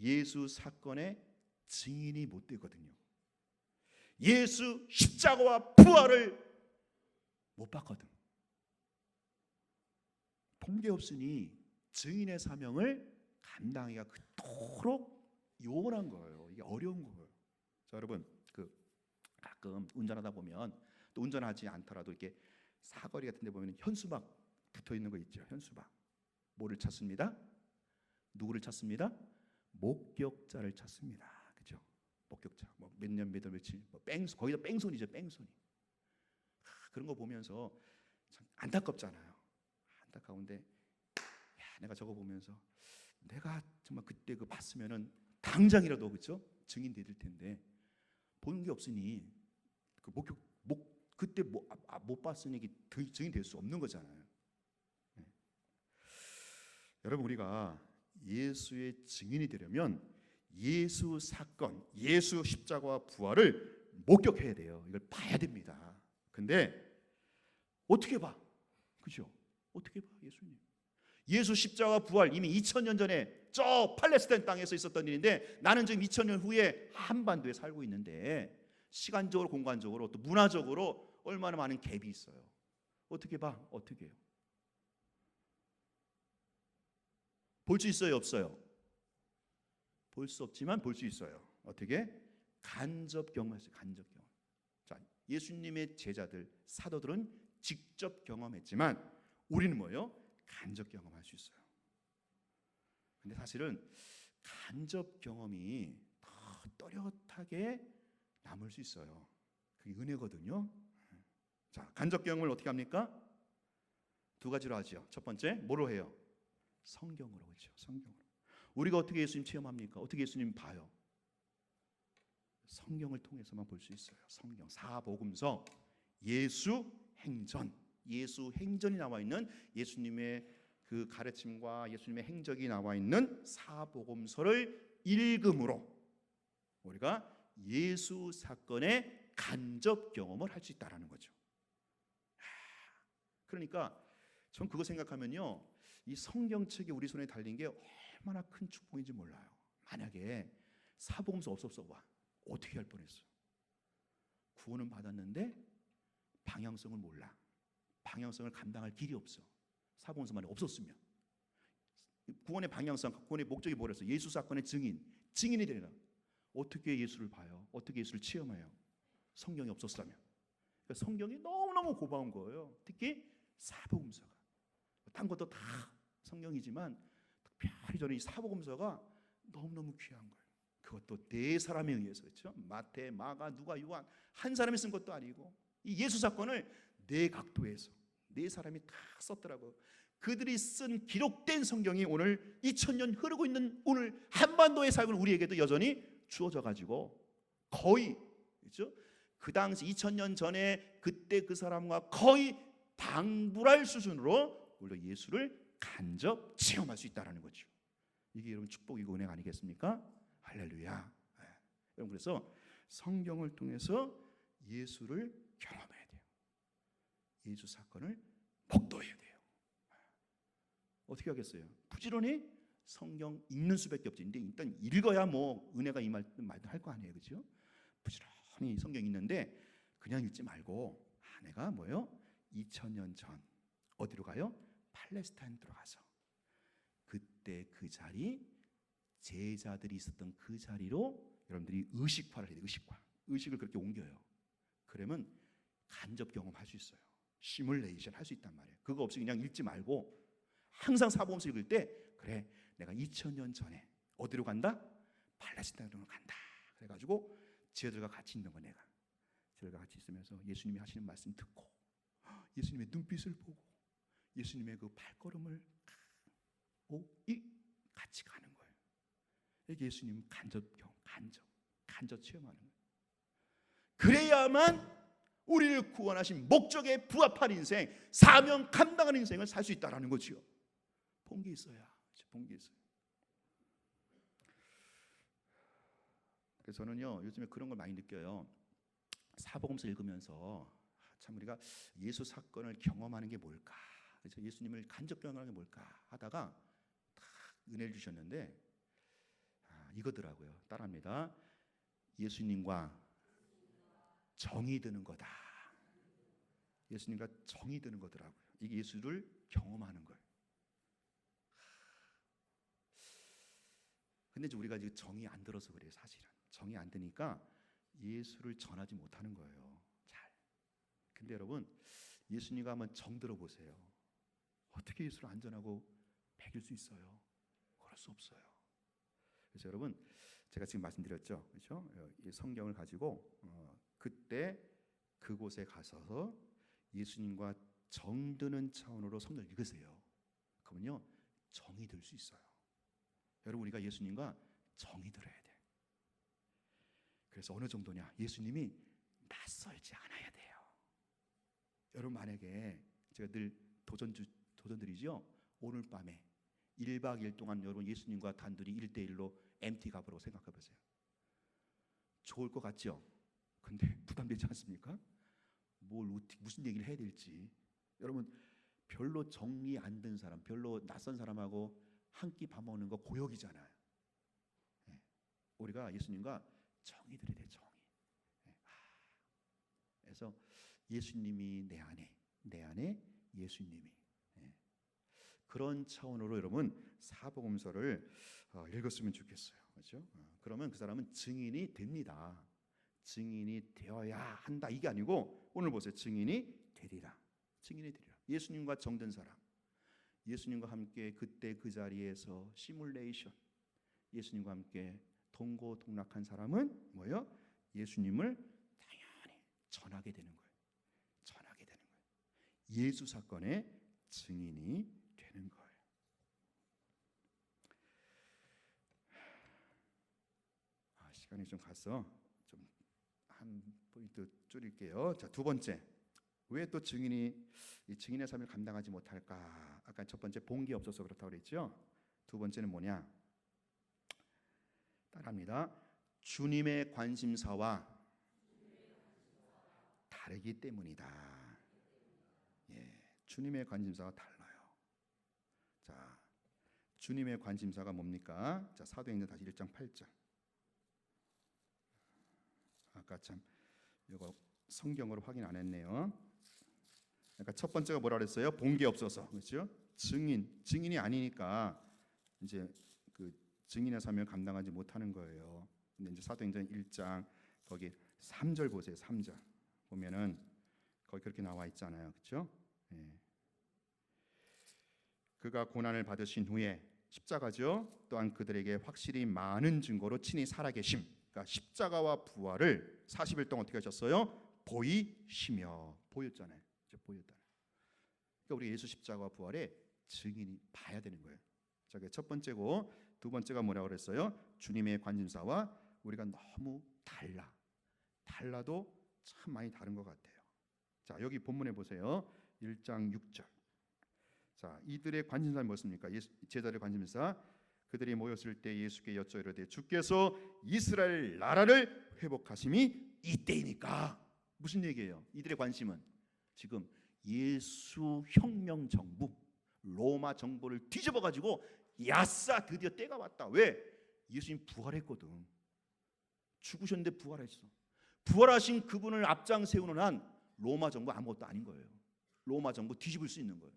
예수 사건의 증인이 못 되거든요. 예수 십자가와 부활을 못 봤거든. 본 게 없으니 증인의 사명을 감당하기가 그토록 요원한 거예요. 이게 어려운 거예요. 자, 여러분 가끔 운전하다 보면, 또 운전하지 않더라도 이렇게 사거리 같은 데 보면 현수막 붙어 있는 거 있죠. 현수막. 뭐를 찾습니다? 누구를 찾습니다? 목격자를 찾습니다. 그렇죠? 목격자. 뭐 몇 년 몇 월 며칠 거기다 뺑소니죠. 뺑소니. 그런 거 보면서 참 안타깝잖아요. 안타까운데 내가 저거 보면서 내가 정말 그때 그 봤으면은 당장이라도, 그렇죠? 증인 될 텐데 보는 게 없으니 그 그때 못 봤으니 증인 될 수 없는 거잖아요. 네. 여러분 우리가 예수의 증인이 되려면 예수 사건, 예수 십자가와 부활을 목격해야 돼요. 이걸 봐야 됩니다. 근데 어떻게 봐? 그죠? 어떻게 봐? 예수 십자가 부활 이미 2000년 전에 저 팔레스타인 땅에서 있었던 일인데, 나는 지금 2000년 후에 한반도에 살고 있는데 시간적으로 공간적으로 또 문화적으로 얼마나 많은 갭이 있어요. 어떻게 봐? 어떻게 해요? 볼 수 있어요? 없어요? 볼 수 없지만 볼 수 있어요. 어떻게? 간접 경험했어요. 간접 경험. 자, 예수님의 제자들 사도들은 직접 경험했지만 우리는 뭐예요? 간접 경험할 수 있어요. 근데 사실은 간접 경험이 더 또렷하게 남을 수 있어요. 그게 은혜거든요. 자, 간접 경험을 어떻게 합니까? 두 가지로 하죠. 첫 번째, 뭐로 해요? 성경으로. 그렇죠? 성경으로. 우리가 어떻게 예수님 체험합니까? 어떻게 예수님 봐요? 성경을 통해서만 볼 수 있어요. 성경, 사복음서, 예수 행전이 나와 있는, 예수님의 그 가르침과 예수님의 행적이 나와 있는 사복음서를 읽음으로 우리가 예수 사건의 간접 경험을 할 수 있다라는 거죠. 그러니까 전 그거 생각하면요, 이 성경책이 우리 손에 달린 게 얼마나 큰 축복인지 몰라요. 만약에 사복음서 없었어 봐, 어떻게 할 뻔했어. 구원은 받았는데 방향성을 몰라. 방향성을 감당할 길이 없어. 사복음서만 없었으면. 구원의 방향성, 구원의 목적이 뭐랬어? 예수 사건의 증인이 되리라. 어떻게 예수를 봐요? 어떻게 예수를 체험해요? 성경이 없었다면. 그러니까 성경이 너무너무 고마운 거예요. 특히 사복음서가. 딴 것도 다 성경이지만 특별히 저는 이 사복음서가 너무너무 귀한 거예요. 그것도 네 사람에 의해서. 그렇죠? 마태, 마가, 누가, 요한 한 사람이 쓴 것도 아니고 이 예수 사건을 네 각도에서 네 사람이 다 썼더라고요. 그들이 쓴 기록된 성경이 오늘 2000년 흐르고 있는 오늘 한반도의 삶을 우리에게도 여전히 주어져 가지고 거의, 그렇죠? 그 당시 2000년 전에 그때 그 사람과 거의 방불할 수준으로 우리가 예수를 간접 체험할 수 있다는 거죠. 이게 여러분 축복이고 은혜 아니겠습니까? 할렐루야. 네. 여러분 그래서 성경을 통해서 예수를 경험해야 돼요. 예수 사건을 목도해야 돼요. 어떻게 하겠어요? 부지런히 성경 읽는 수밖에 없지. 근데 일단 읽어야 뭐 은혜가 임할 말도 할 거 아니에요, 그렇죠? 부지런히 성경 읽는데 그냥 읽지 말고 내가 뭐요? 2000년 전 어디로 가요? 팔레스타인 들어가서 그때 그 자리 제자들이 있었던 그 자리로 여러분들이 의식화를 해야 돼요. 의식을 그렇게 옮겨요. 그러면 간접 경험할 수 있어요. 시뮬레이션 할 수 있단 말이에요. 그거 없이 그냥 읽지 말고 항상 사복음서 읽을 때 그래 내가 2000년 전에 어디로 간다? 팔레스타인으로 간다. 그래가지고 제자들과 같이 있는 거 내가 제자들과 같이 있으면서 예수님이 하시는 말씀 듣고 예수님의 눈빛을 보고 예수님의 그 발걸음을 같이 가는 거예요. 이게 예수님 간접 체험하는 거예요. 그래야만 우리를 구원하신 목적에 부합한 인생, 사명 감당하는 인생을 살 수 있다라는 거지요. 본 게 있어야. 그래서 저는요 요즘에 그런 걸 많이 느껴요. 사복음서 읽으면서 참 우리가 예수 사건을 경험하는 게 뭘까? 그래서 예수님을 간접 경험하는 게 뭘까 하다가 딱 은혜를 주셨는데 이거더라고요. 따라합니다. 예수님과 정이 드는 거다. 예수님과 정이 드는 거더라고요. 이게 예수를 경험하는 거예요. 근데 이제 우리가 지금 정이 안 들어서 그래요. 사실은 정이 안 드니까 예수를 전하지 못하는 거예요. 잘. 근데 여러분 예수님과 한번 정 들어보세요. 어떻게 예수를 안 전하고 배길 수 있어요? 그럴 수 없어요. 그래서 여러분 제가 지금 말씀드렸죠, 그렇죠? 이 성경을 가지고 그때 그곳에 가서서 예수님과 정드는 차원으로 성경을 읽으세요. 그러면요 정이 들 수 있어요. 여러분 우리가 예수님과 정이 들어야 돼. 그래서 어느 정도냐? 예수님이 낯설지 않아야 돼요. 여러분 만약에 제가 늘 도전드리죠. 오늘 밤에 1박 2일 동안 여러분 예수님과 단둘이 1대1로 MT 가보라고 생각해 보세요. 좋을 것 같죠? 근데 부담되지 않습니까? 무슨 얘기를 해야 될지. 여러분 별로 정이 안 든 사람, 별로 낯선 사람하고 한 끼 밥 먹는 거 고역이잖아요. 네. 우리가 예수님과 정이 들어야 돼요. 정이. 네. 그래서 예수님이 내 안에 예수님이. 네. 그런 차원으로 여러분 사복음서를 읽었으면 좋겠어요. 그렇죠? 그러면 그 사람은 증인이 됩니다. 증인이 되어야 한다 이게 아니고 오늘 보세요. 증인이 되리라. 예수님과 정든 사람, 예수님과 함께 그때 그 자리에서 시뮬레이션, 예수님과 함께 동고동락한 사람은 뭐예요? 예수님을 당연히 전하게 되는 거예요. 예수 사건의 증인이 되는 거예요. 시간이 좀 가서 좀 한 포인트 줄일게요. 자, 두 번째. 왜 또 증인의 삶을 감당하지 못할까? 아까 첫 번째 본 게 없어서 그렇다고 그랬죠. 두 번째는 뭐냐? 따라합니다. 주님의 관심사와 다르기 때문이다. 예, 주님의 관심사가 달라요. 자, 주님의 관심사가 뭡니까? 자, 사도행전 다시 1장 8절. 아까 참 이거 성경으로 확인 안 했네요. 그러니까 첫 번째가 뭐라 그랬어요? 본 게 없어서. 그렇죠? 증인이 아니니까 이제 그 증인의 사명을 감당하지 못하는 거예요. 근데 이제 사도행전 1장 거기 3절 보세요. 3절 보면은 거기 그렇게 나와 있잖아요. 그렇죠? 예. 그가 고난을 받으신 후에 십자가죠. 또한 그들에게 확실히 많은 증거로 친히 살아계심. 그러니까 십자가와 부활을 40일 동안 어떻게 하셨어요? 보이시며. 보였잖아요. 보였다. 그러니까 우리 예수 십자가와 부활의 증인이 봐야 되는 거예요. 자, 첫 번째고 두 번째가 뭐라고 그랬어요? 주님의 관심사와 우리가 너무 달라도 참 많이 다른 것 같아요. 자, 여기 본문에 보세요. 1장 6절. 자, 이들의 관심사는 무엇입니까? 제자들의 관심사. 그들이 모였을 때 예수께 여쭤 이르되 주께서 이스라엘 나라를 회복하심이 이때이니까. 무슨 얘기예요? 이들의 관심은 지금 예수 혁명 정부, 로마 정부를 뒤집어 가지고 야싸 드디어 때가 왔다. 왜? 예수님 부활했거든. 죽으셨는데 부활했어. 부활하신 그분을 앞장 세우는 한 로마 정부 아무것도 아닌 거예요. 로마 정부 뒤집을 수 있는 거예요.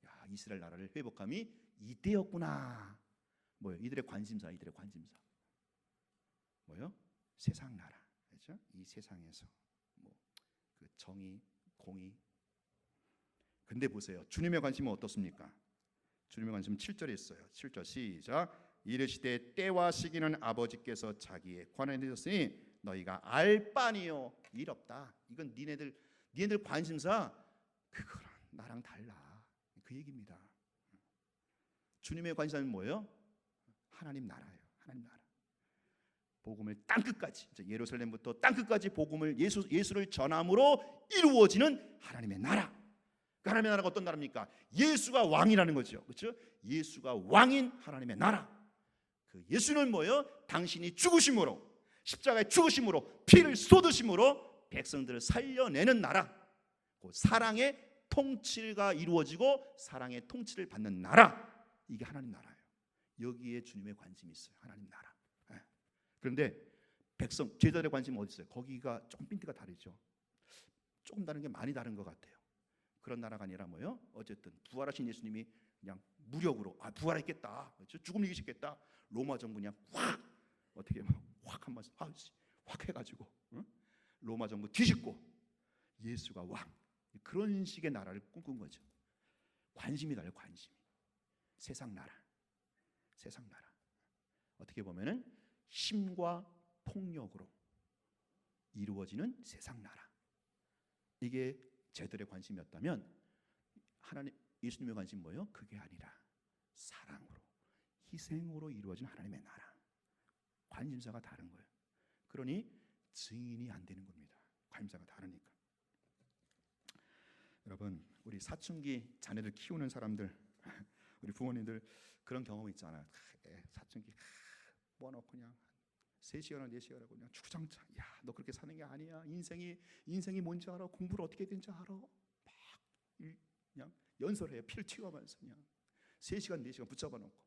야, 이스라엘 나라를 회복함이 이때였구나. 뭐예요? 이들의 관심사, 이들의 관심사. 뭐요? 세상 나라. 그렇죠? 이 세상에서 뭐 그 정의, 공의. 근데 보세요. 주님의 관심은 어떻습니까? 주님의 관심은 7절에 있어요. 7절 시작. 이르시되 때와 시기는 아버지께서 자기의 권한에 두셨으니 너희가 알 바니요. 일 없다. 이건 니네들 관심사 그거랑 나랑 달라. 그 얘기입니다. 주님의 관심은 뭐예요? 하나님 나라예요. 하나님 나라. 복음을 땅끝까지, 예루살렘부터 땅끝까지 복음을 예수를 전함으로 이루어지는 하나님의 나라. 그 하나님의 나라가 어떤 나라입니까? 예수가 왕이라는 거죠. 그렇죠? 예수가 왕인 하나님의 나라. 그 예수는 뭐예요? 당신이 죽으심으로, 십자가에 죽으심으로, 피를 쏟으심으로 백성들을 살려내는 나라. 그 사랑의 통치가 이루어지고 사랑의 통치를 받는 나라. 이게 하나님 나라예요. 여기에 주님의 관심이 있어요. 하나님 나라. 그런데 백성, 제자들의 관심은 어디 있어요? 거기가 조금 핀트가 다르죠. 조금 다른 게 많이 다른 것 같아요. 그런 나라가 아니라 뭐요? 어쨌든 부활하신 예수님이 그냥 무력으로 부활했겠다. 그렇죠? 죽음 이기셨겠다. 로마 정부 그냥 확 어떻게 확 한번 확 해가지고 로마 정부 뒤집고 예수가 왕. 그런 식의 나라를 꿈꾼 거죠. 관심이 달라요. 관심이. 세상 나라. 세상 나라. 어떻게 보면은 힘과 폭력으로 이루어지는 세상 나라. 이게 제들의 관심이었다면 하나님 예수님의 관심 뭐예요? 그게 아니라 사랑으로, 희생으로 이루어진 하나님의 나라. 관심사가 다른 거예요. 그러니 증인이 안 되는 겁니다. 관심사가 다르니까. 여러분, 우리 사춘기 자녀들 키우는 사람들, 우리 부모님들 그런 경험 있잖아요. 사춘기 뭐놓고 그냥 3시간이나 4시간이나 그냥 주구장창. 야, 너 그렇게 사는 게 아니야. 인생이 뭔지 알아? 공부를 어떻게 되는지 알아? 막 그냥 연설해요. 피를 튀어가면서 그냥 3시간 4시간 붙잡아 놓고.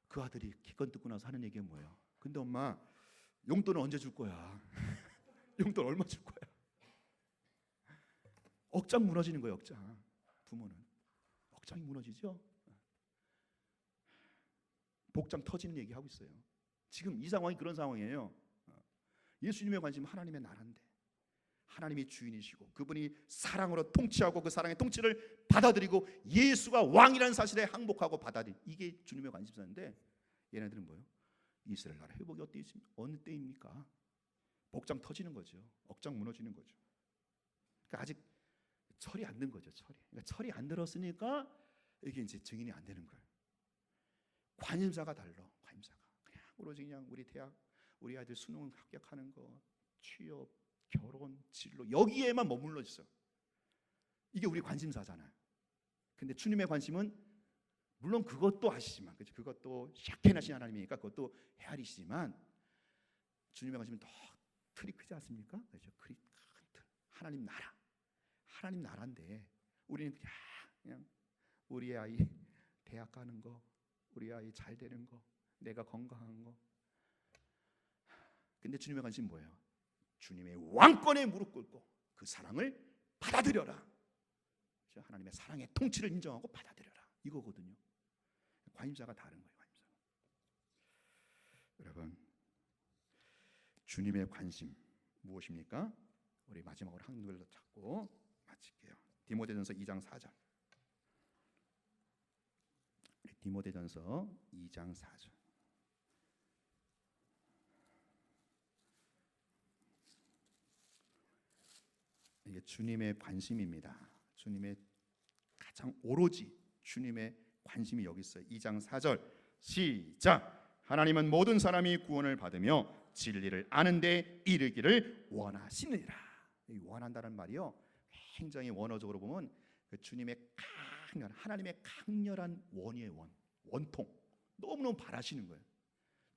그 아들이 기껏 듣고 나서 하는 얘기가 뭐예요? 근데 엄마, 용돈은 언제 줄 거야? 용돈 얼마 줄 거야? 억장 무너지는 거예요. 억장. 부모는 억장이 무너지죠. 복장 터지는 얘기하고 있어요. 지금 이 상황이 그런 상황이에요. 예수님의 관심은 하나님의 나라인데 하나님이 주인이시고 그분이 사랑으로 통치하고 그 사랑의 통치를 받아들이고 예수가 왕이라는 사실에 항복하고 받아들인 이게 주님의 관심사인데 얘네들은 뭐예요? 이스라엘 나라 회복이 어느 때입니까? 복장 터지는 거죠. 억장 무너지는 거죠. 그러니까 아직 철이 안 든 거죠. 그러니까 철이 안 들었으니까 이게 이제 증인이 안 되는 거예요. 관심사가 달라. 관심사가 그냥 오로지 그냥 우리 대학 우리 아이들 수능 합격하는 거, 취업, 결혼, 진로 여기에만 머물러 있어. 이게 우리 관심사잖아요. 근데 주님의 관심은 물론 그것도 아시지만, 그렇죠? 그것도 샤케나신 하나님이니까 그것도 헤아리시지만 주님의 관심은 더 틀이 크지 않습니까? 그렇죠? 큰 틀. 하나님 나라. 하나님 나라인데 우리는 그냥 우리 아이 대학 가는 거, 우리 아이 잘 되는 거, 내가 건강한 거. 근데 주님의 관심은 뭐예요? 주님의 왕권에 무릎 꿇고 그 사랑을 받아들여라. 하나님의 사랑의 통치를 인정하고 받아들여라. 이거거든요. 관심사가 다른 거예요. 관심사가. 여러분, 주님의 관심 무엇입니까? 우리 마지막으로 한 구절 더 찾고 마칠게요. 디모데전서 2장 4절. 디모데전서 2장 4절. 이게 주님의 관심입니다. 주님의 가장 오로지 주님의 관심이 여기 있어요. 2장 4절 시작. 하나님은 모든 사람이 구원을 받으며 진리를 아는 데 이르기를 원하시느니라. 이 원한다는 말이요, 굉장히 원어적으로 보면 그 주님의 강렬한, 하나님의 강렬한 원이에요. 원통. 너무너무 바라시는 거예요.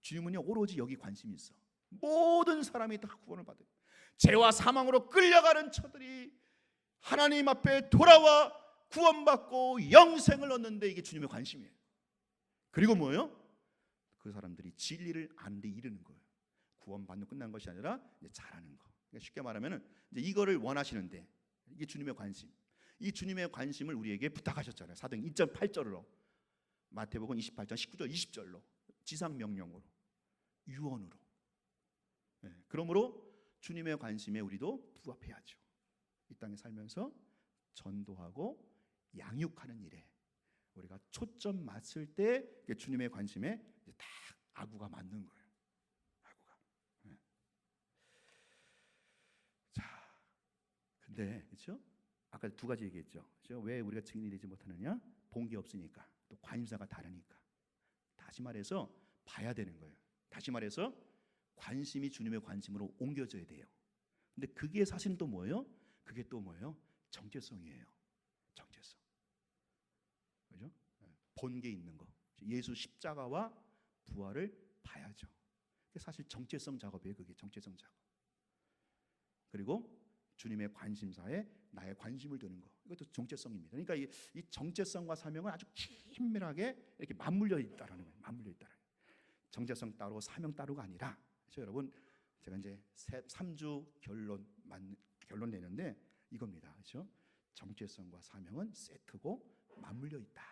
주님은요 오로지 여기 관심이 있어. 모든 사람이 다 구원을 받아요. 죄와 사망으로 끌려가는 저들이 하나님 앞에 돌아와 구원받고 영생을 얻는데 이게 주님의 관심이에요. 그리고 뭐예요? 그 사람들이 진리를 아는 데 이르는 거예요. 구원받는 끝난 것이 아니라 이제 잘하는 거. 그러니까 쉽게 말하면은 이제 이거를 원하시는데 이게 주님의 관심. 이 주님의 관심을 우리에게 부탁하셨잖아요. 사도행 2.8절로 마태복음 28장 19절 20절로 지상 명령으로 유언으로. 그러므로 주님의 관심에 우리도 부합해야죠. 이 땅에 살면서 전도하고 양육하는 일에 우리가 초점 맞출 때 주님의 관심에 딱 아구가 맞는 거예요. 아구가. 자, 근데 그렇죠? 아까 두 가지 얘기했죠. 그렇죠? 왜 우리가 증인이 되지 못하느냐? 본 게 없으니까, 또 관심사가 다르니까. 다시 말해서 봐야 되는 거예요. 다시 말해서 관심이 주님의 관심으로 옮겨져야 돼요. 근데 그게 사실은 또 뭐예요? 그게 또 뭐예요? 정체성이에요. 정체성. 그죠? 본 게 있는 거. 예수 십자가와 부활을 봐야죠. 사실 정체성 작업이에요. 그게 정체성 작업. 그리고 주님의 관심사에 나의 관심을 두는 거. 이것도 정체성입니다. 그러니까 이 정체성과 사명은 아주 긴밀하게 이렇게 맞물려 있다라는 거예요. 맞물려 있다라는 거예요. 정체성 따로 사명 따로가 아니라, 그렇죠, 여러분? 제가 이제 3주 결론 내는데 이겁니다. 그렇죠? 정체성과 사명은 세트고 맞물려 있다.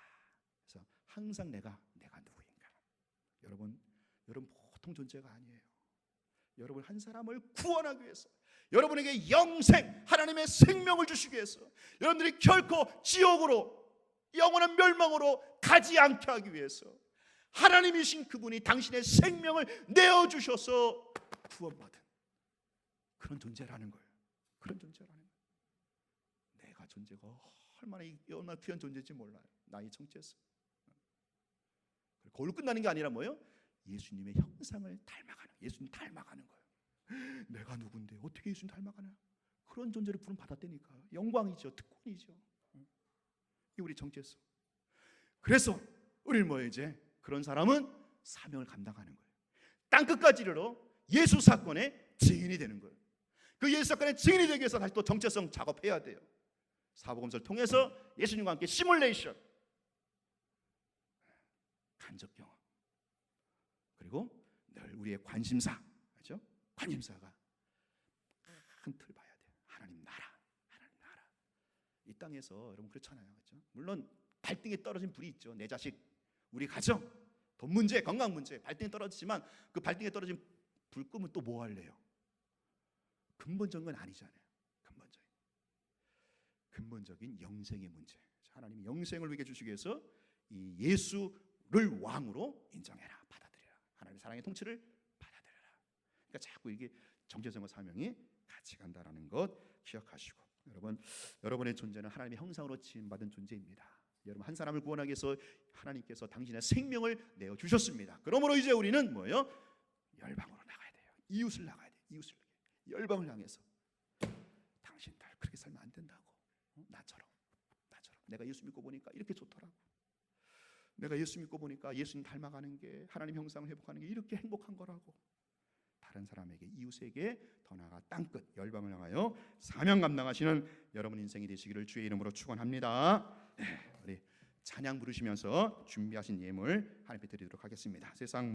그래서 항상 내가 누구인가. 여러분 보통 존재가 아니에요. 여러분 한 사람을 구원하기 위해서, 여러분에게 영생, 하나님의 생명을 주시기 위해서, 여러분들이 결코 지옥으로, 영원한 멸망으로 가지 않게 하기 위해서 하나님이신 그분이 당신의 생명을 내어주셔서 구원받은 그런 존재라는 거예요. 그런 존재라는 거예요. 내가 존재가 얼마나 귀한 존재인지 몰라요. 나의 정체성. 거기로 끝나는 게 아니라 뭐예요? 예수님의 형상을 닮아가는, 예수님 닮아가는 거예요. 내가 누군데 어떻게 예수님 닮아가나? 그런 존재를 부름 받았다니까요. 영광이죠, 특권이죠. 이게 우리 정체성. 그래서 우리는 뭐예요? 이제 그런 사람은 사명을 감당하는 거예요. 땅 끝까지 이르러 예수 사건의 증인이 되는 거예요. 그 예수 사건의 증인이 되기 위해서 다시 또 정체성 작업해야 돼요. 사복음서를 통해서 예수님과 함께 시뮬레이션, 간접 경험, 그리고 늘 우리의 관심사, 그렇죠? 관심사가 큰 틀 봐야 돼요. 하나님 나라, 하나님 나라. 이 땅에서 여러분 그렇잖아요, 그렇죠? 물론 발등에 떨어진 불이 있죠. 내 자식, 우리 가정, 돈 문제, 건강 문제, 발등에 떨어지지만 그 발등에 떨어진 불 끄면 또 뭐 할래요? 근본적인 건 아니잖아요. 근본적인 영생의 문제. 하나님이 영생을 우리에게 주시기 위해서 이 예수를 왕으로 인정해라, 받아들여라. 하나님의 사랑의 통치를 받아들여라. 그러니까 자꾸 이게 정체성과 사명이 같이 간다라는 것 기억하시고, 여러분의 존재는 하나님의 형상으로 지음받은 존재입니다. 여러분 한 사람을 구원하기 위해서 하나님께서 당신의 생명을 내어 주셨습니다. 그러므로 이제 우리는 뭐예요? 열방으로 나가야 돼요. 이웃을 나가야 돼요. 이웃을 열방을 향해서 당신들 그렇게 살면 안 된다고. 나처럼 내가 예수 믿고 보니까 이렇게 좋더라고. 내가 예수 믿고 보니까 예수님 닮아가는 게, 하나님 형상을 회복하는 게 이렇게 행복한 거라고. 다른 사람에게, 이웃에게 더 나아가 땅끝 열방을 향하여 사명 감당하시는 여러분 인생이 되시기를 주의 이름으로 축원합니다. 우리 찬양 부르시면서 준비하신 예물 하나님께 드리도록 하겠습니다. 세상